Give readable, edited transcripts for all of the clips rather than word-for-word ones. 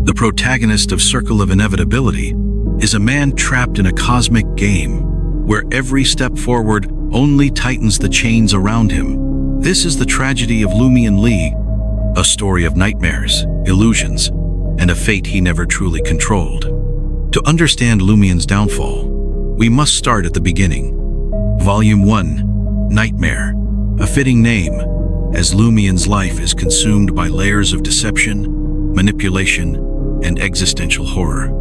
The protagonist of Circle of Inevitability is a man trapped in a cosmic game where every step forward only tightens the chains around him. This is the tragedy of Lumian Lee, a story of nightmares, illusions, and a fate he never truly controlled. To understand Lumian's downfall, we must start at the beginning. Volume 1, Nightmare, a fitting name, as Lumian's life is consumed by layers of deception, manipulation, and existential horror.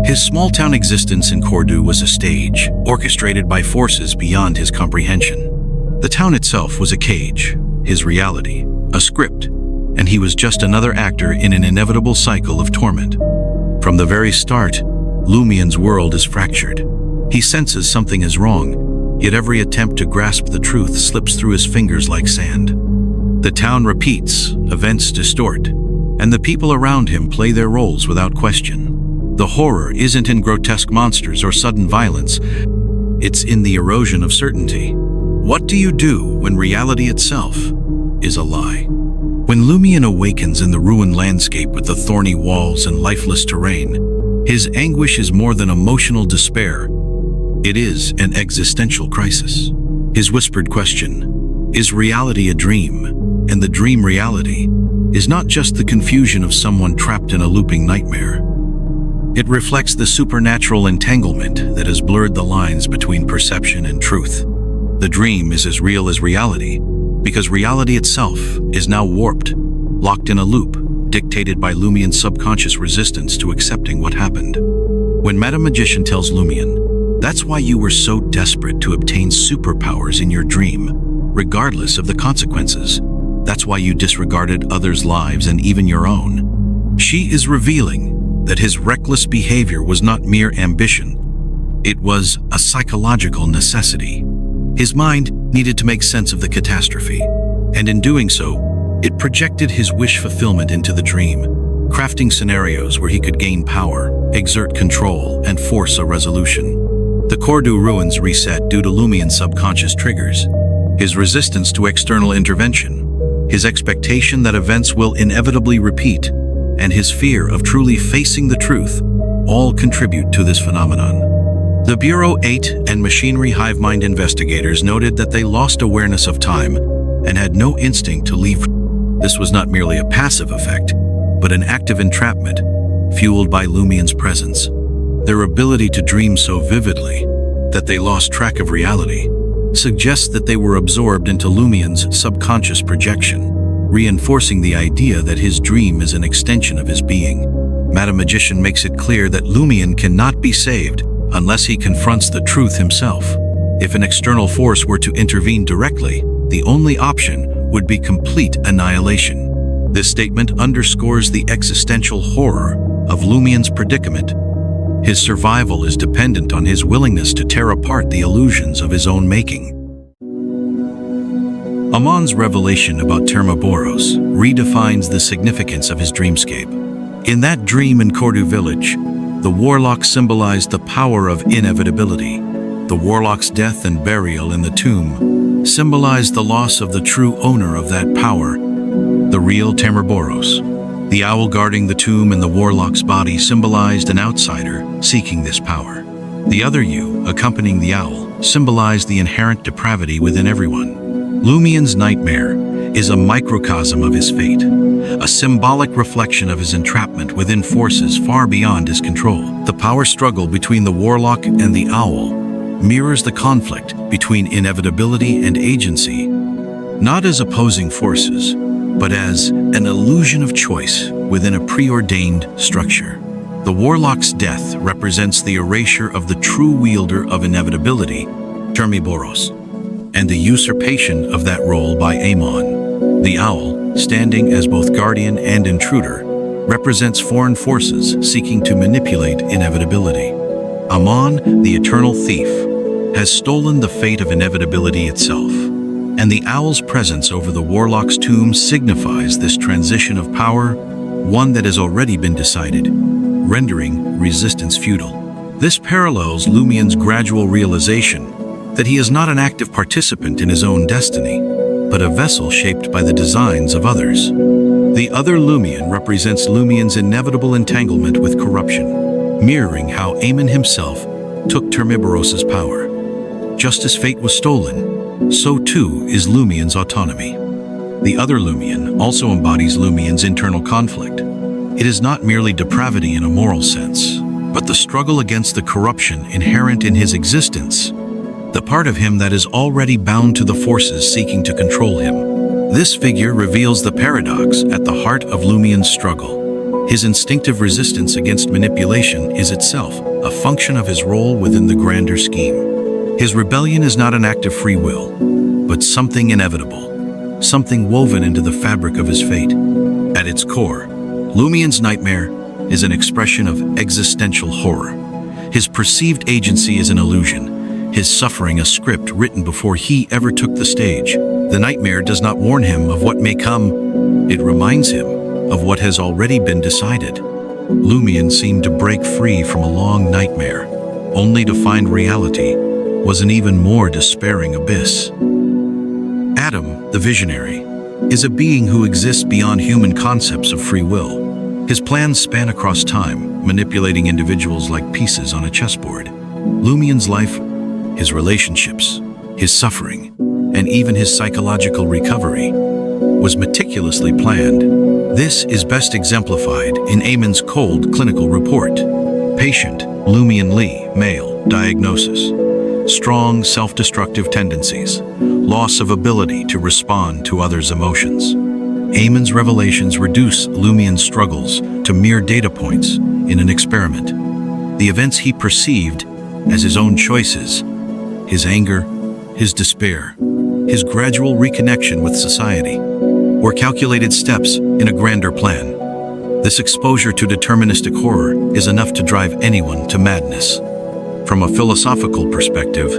His small-town existence in Cordo was a stage, orchestrated by forces beyond his comprehension. The town itself was a cage, his reality, a script, and he was just another actor in an inevitable cycle of torment. From the very start, Lumian's world is fractured. He senses something is wrong, yet every attempt to grasp the truth slips through his fingers like sand. The town repeats, events distort, and the people around him play their roles without question. The horror isn't in grotesque monsters or sudden violence, it's in the erosion of certainty. What do you do when reality itself is a lie? When Lumian awakens in the ruined landscape with the thorny walls and lifeless terrain, his anguish is more than emotional despair. It is an existential crisis. His whispered question, is reality a dream? And the dream reality is not just the confusion of someone trapped in a looping nightmare. It reflects the supernatural entanglement that has blurred the lines between perception and truth. The dream is as real as reality, because reality itself is now warped, locked in a loop, dictated by Lumian's subconscious resistance to accepting what happened. When Madam Magician tells Lumian, that's why you were so desperate to obtain superpowers in your dream, regardless of the consequences. That's why you disregarded others' lives and even your own. She is revealing that his reckless behavior was not mere ambition. It was a psychological necessity. His mind needed to make sense of the catastrophe, and in doing so, it projected his wish fulfillment into the dream, crafting scenarios where he could gain power, exert control, and force a resolution. The Cordo ruins reset due to Lumian's subconscious triggers, his resistance to external intervention, his expectation that events will inevitably repeat, and his fear of truly facing the truth all contribute to this phenomenon. The Bureau 8 and Machinery Hive Mind investigators noted that they lost awareness of time and had no instinct to leave. This was not merely a passive effect, but an active entrapment, fueled by Lumian's presence. Their ability to dream so vividly that they lost track of reality suggests that they were absorbed into Lumian's subconscious projection, reinforcing the idea that his dream is an extension of his being. Madam Magician makes it clear that Lumian cannot be saved unless he confronts the truth himself. If an external force were to intervene directly, the only option would be complete annihilation. This statement underscores the existential horror of Lumian's predicament. His survival is dependent on his willingness to tear apart the illusions of his own making. Amon's revelation about Termaboros redefines the significance of his dreamscape. In that dream in Cordo village, the warlock symbolized the power of inevitability. The warlock's death and burial in the tomb symbolized the loss of the true owner of that power, the real Termaboros. The owl guarding the tomb and the warlock's body symbolized an outsider seeking this power. The other you, accompanying the owl, symbolized the inherent depravity within everyone. Lumian's nightmare is a microcosm of his fate, a symbolic reflection of his entrapment within forces far beyond his control. The power struggle between the warlock and the owl mirrors the conflict between inevitability and agency, not as opposing forces, but as an illusion of choice within a preordained structure. The warlock's death represents the erasure of the true wielder of inevitability, Termaboros, and the usurpation of that role by Amon. The owl, standing as both guardian and intruder, represents foreign forces seeking to manipulate inevitability. Amon, the eternal thief, has stolen the fate of inevitability itself, and the owl's presence over the warlock's tomb signifies this transition of power, one that has already been decided, rendering resistance futile. This parallels Lumian's gradual realization that he is not an active participant in his own destiny, but a vessel shaped by the designs of others. The other Lumian represents Lumian's inevitable entanglement with corruption, mirroring how Amon himself took Termiboros's power. Just as fate was stolen, so too is Lumian's autonomy. The other Lumian also embodies Lumian's internal conflict. It is not merely depravity in a moral sense, but the struggle against the corruption inherent in his existence, the part of him that is already bound to the forces seeking to control him. This figure reveals the paradox at the heart of Lumian's struggle. His instinctive resistance against manipulation is itself a function of his role within the grander scheme. His rebellion is not an act of free will, but something inevitable, something woven into the fabric of his fate. At its core, Lumian's nightmare is an expression of existential horror. His perceived agency is an illusion, his suffering a script written before he ever took the stage. The nightmare does not warn him of what may come, it reminds him of what has already been decided. Lumian seemed to break free from a long nightmare, only to find reality was an even more despairing abyss. Adam, the visionary, is a being who exists beyond human concepts of free will. His plans span across time, manipulating individuals like pieces on a chessboard. Lumian's life, his relationships, his suffering, and even his psychological recovery was meticulously planned. This is best exemplified in Amon's cold clinical report. Patient, Lumian Lee, male, diagnosis: strong self-destructive tendencies, loss of ability to respond to others' emotions. Amon's revelations reduce Lumian's struggles to mere data points in an experiment. The events he perceived as his own choices, his anger, his despair, his gradual reconnection with society, were calculated steps in a grander plan. This exposure to deterministic horror is enough to drive anyone to madness. From a philosophical perspective,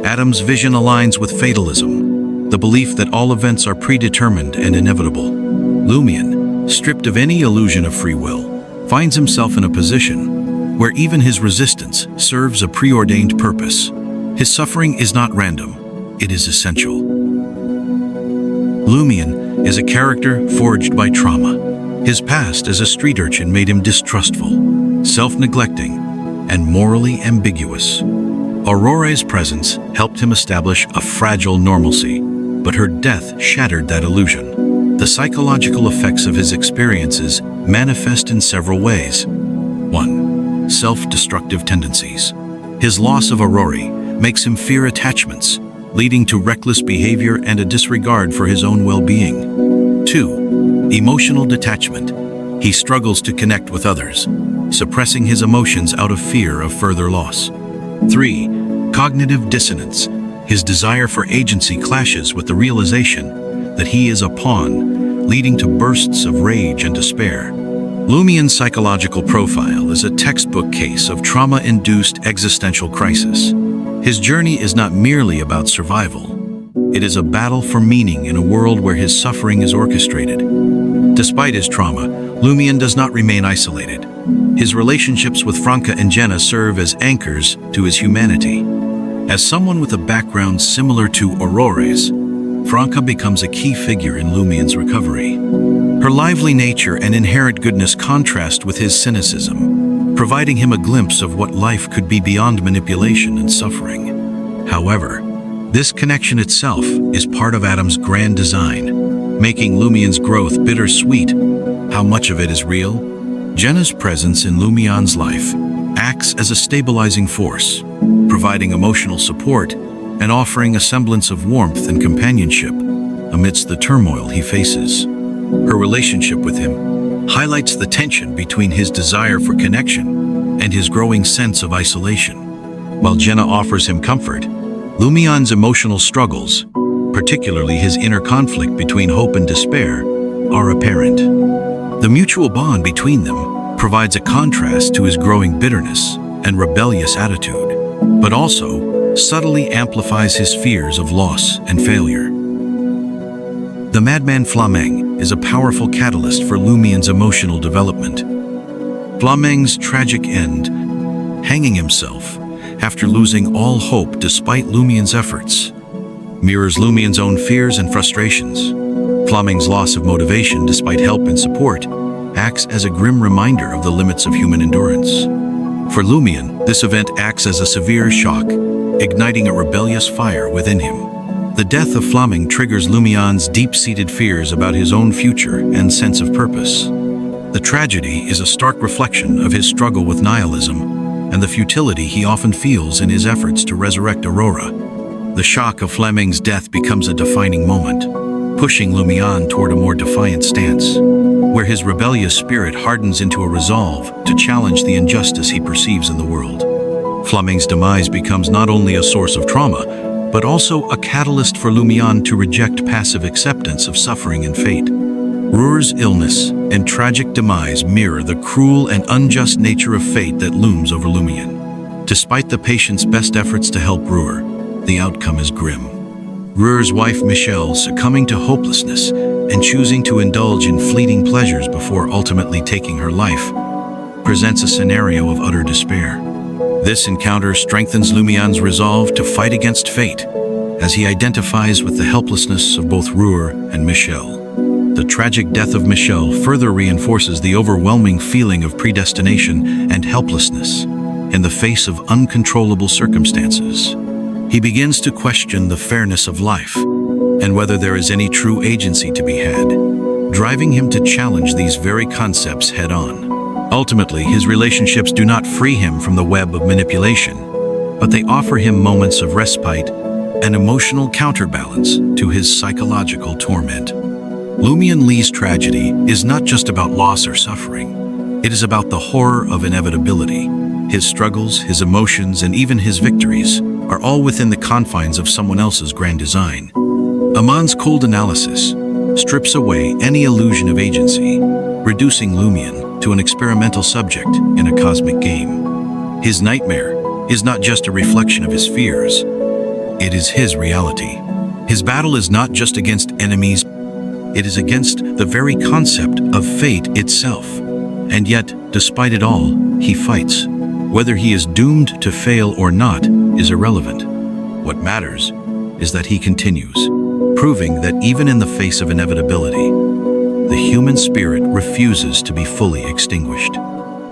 Adam's vision aligns with fatalism, the belief that all events are predetermined and inevitable. Lumian, stripped of any illusion of free will, finds himself in a position where even his resistance serves a preordained purpose. His suffering is not random, it is essential. Lumian is a character forged by trauma. His past as a street urchin made him distrustful, self-neglecting, and morally ambiguous. Aurora's presence helped him establish a fragile normalcy, but her death shattered that illusion. The psychological effects of his experiences manifest in several ways. 1. Self-destructive tendencies. His loss of Aurora makes him fear attachments, leading to reckless behavior and a disregard for his own well-being. 2. Emotional detachment. He struggles to connect with others, suppressing his emotions out of fear of further loss. 3. Cognitive dissonance. His desire for agency clashes with the realization that he is a pawn, leading to bursts of rage and despair. Lumian's psychological profile is a textbook case of trauma-induced existential crisis. His journey is not merely about survival. It is a battle for meaning in a world where his suffering is orchestrated. Despite his trauma, Lumian does not remain isolated. His relationships with Franca and Jenna serve as anchors to his humanity. As someone with a background similar to Aurora's, Franca becomes a key figure in Lumian's recovery. Her lively nature and inherent goodness contrast with his cynicism, providing him a glimpse of what life could be beyond manipulation and suffering. However, this connection itself is part of Adam's grand design, making Lumian's growth bittersweet. How much of it is real? Jenna's presence in Lumian's life acts as a stabilizing force, providing emotional support and offering a semblance of warmth and companionship amidst the turmoil he faces. Her relationship with him highlights the tension between his desire for connection and his growing sense of isolation. While Jenna offers him comfort, Lumian's emotional struggles, particularly his inner conflict between hope and despair, are apparent. The mutual bond between them provides a contrast to his growing bitterness and rebellious attitude, but also subtly amplifies his fears of loss and failure. The madman Flameng is a powerful catalyst for Lumian's emotional development. Flameng's tragic end, hanging himself after losing all hope despite Lumian's efforts, mirrors Lumian's own fears and frustrations. Flaming's loss of motivation, despite help and support, acts as a grim reminder of the limits of human endurance. For Lumian, this event acts as a severe shock, igniting a rebellious fire within him. The death of Flaming triggers Lumian's deep-seated fears about his own future and sense of purpose. The tragedy is a stark reflection of his struggle with nihilism and the futility he often feels in his efforts to resurrect Aurora. The shock of Fleming's death becomes a defining moment, pushing Lumian toward a more defiant stance, where his rebellious spirit hardens into a resolve to challenge the injustice he perceives in the world. Fleming's demise becomes not only a source of trauma, but also a catalyst for Lumian to reject passive acceptance of suffering and fate. Ruhr's illness and tragic demise mirror the cruel and unjust nature of fate that looms over Lumian. Despite the patient's best efforts to help Ruhr, the outcome is grim. Ruhr's wife Michelle, succumbing to hopelessness and choosing to indulge in fleeting pleasures before ultimately taking her life, presents a scenario of utter despair. This encounter strengthens Lumian's resolve to fight against fate, as he identifies with the helplessness of both Ruhr and Michelle. The tragic death of Michelle further reinforces the overwhelming feeling of predestination and helplessness in the face of uncontrollable circumstances. He begins to question the fairness of life and whether there is any true agency to be had, driving him to challenge these very concepts head-on. Ultimately, his relationships do not free him from the web of manipulation, but they offer him moments of respite and emotional counterbalance to his psychological torment. Lumian Lee's tragedy is not just about loss or suffering. It is about the horror of inevitability. His struggles, his emotions, and even his victories are all within the confines of someone else's grand design. Amon's cold analysis strips away any illusion of agency, reducing Lumian to an experimental subject in a cosmic game. His nightmare is not just a reflection of his fears, it is his reality. His battle is not just against enemies, it is against the very concept of fate itself. And yet, despite it all, he fights. Whether he is doomed to fail or not is irrelevant. What matters is that he continues, proving that even in the face of inevitability, the human spirit refuses to be fully extinguished.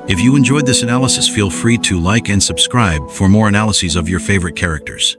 If you enjoyed this analysis, feel free to like and subscribe for more analyses of your favorite characters.